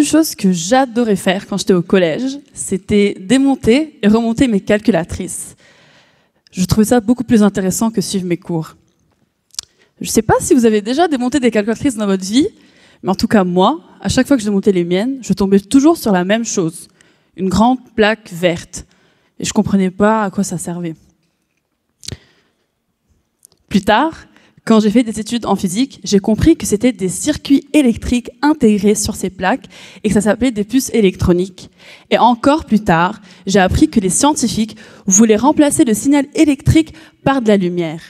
chose que j'adorais faire quand j'étais au collège, c'était démonter et remonter mes calculatrices. Je trouvais ça beaucoup plus intéressant que suivre mes cours. Je ne sais pas si vous avez déjà démonté des calculatrices dans votre vie, mais en tout cas moi, à chaque fois que je démontais les miennes, je tombais toujours sur la même chose, une grande plaque verte. Et je ne comprenais pas à quoi ça servait. Plus tard, quand j'ai fait des études en physique, j'ai compris que c'était des circuits électriques intégrés sur ces plaques et que ça s'appelait des puces électroniques. Et encore plus tard, j'ai appris que les scientifiques voulaient remplacer le signal électrique par de la lumière,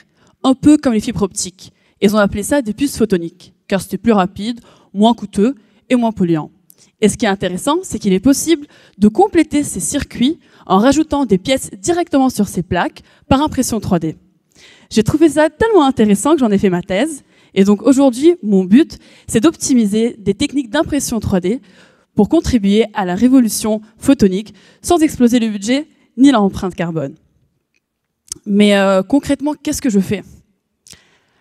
un peu comme les fibres optiques. Ils ont appelé ça des puces photoniques, car c'était plus rapide, moins coûteux et moins polluant. Et ce qui est intéressant, c'est qu'il est possible de compléter ces circuits en rajoutant des pièces directement sur ces plaques par impression 3D. J'ai trouvé ça tellement intéressant que j'en ai fait ma thèse. Et donc aujourd'hui, mon but, c'est d'optimiser des techniques d'impression 3D pour contribuer à la révolution photonique sans exploser le budget ni l'empreinte carbone. Mais concrètement, qu'est-ce que je fais?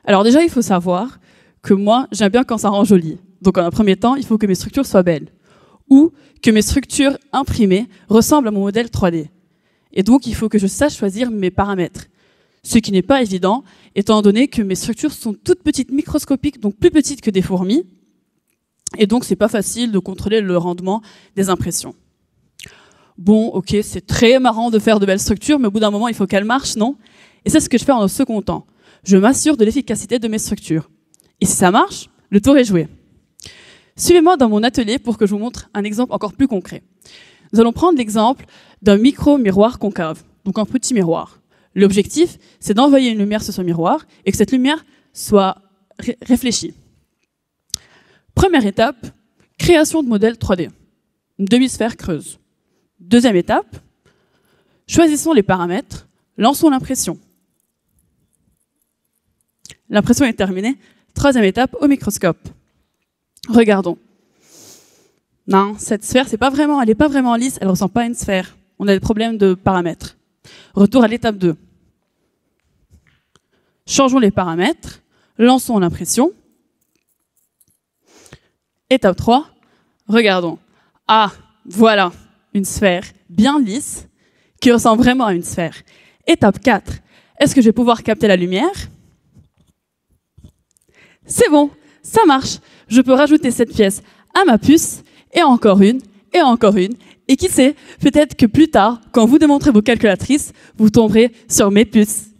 Alors déjà, il faut savoir que moi, j'aime bien quand ça rend joli. Donc en un premier temps, il faut que mes structures soient belles ou que mes structures imprimées ressemblent à mon modèle 3D. Et donc, il faut que je sache choisir mes paramètres. Ce qui n'est pas évident, étant donné que mes structures sont toutes petites, microscopiques, donc plus petites que des fourmis. Et donc, c'est pas facile de contrôler le rendement des impressions. Bon, ok, c'est très marrant de faire de belles structures, mais au bout d'un moment, il faut qu'elles marchent, non? Et c'est ce que je fais en un second temps. Je m'assure de l'efficacité de mes structures. Et si ça marche, le tour est joué. Suivez-moi dans mon atelier pour que je vous montre un exemple encore plus concret. Nous allons prendre l'exemple d'un micro-miroir concave, donc un petit miroir. L'objectif, c'est d'envoyer une lumière sur ce miroir et que cette lumière soit réfléchie. Première étape, création de modèle 3D. Une demi-sphère creuse. Deuxième étape, choisissons les paramètres, lançons l'impression. L'impression est terminée. Troisième étape, au microscope. Regardons. Non, cette sphère, elle n'est pas vraiment lisse, elle ne ressemble pas à une sphère. On a des problèmes de paramètres. Retour à l'étape 2. Changeons les paramètres, lançons l'impression. Étape 3, regardons. Ah, voilà, une sphère bien lisse qui ressemble vraiment à une sphère. Étape 4, est-ce que je vais pouvoir capter la lumière? C'est bon, ça marche. Je peux rajouter cette pièce à ma puce, et encore une, et encore une. Et qui sait, peut-être que plus tard, quand vous démontrez vos calculatrices, vous tomberez sur mes puces.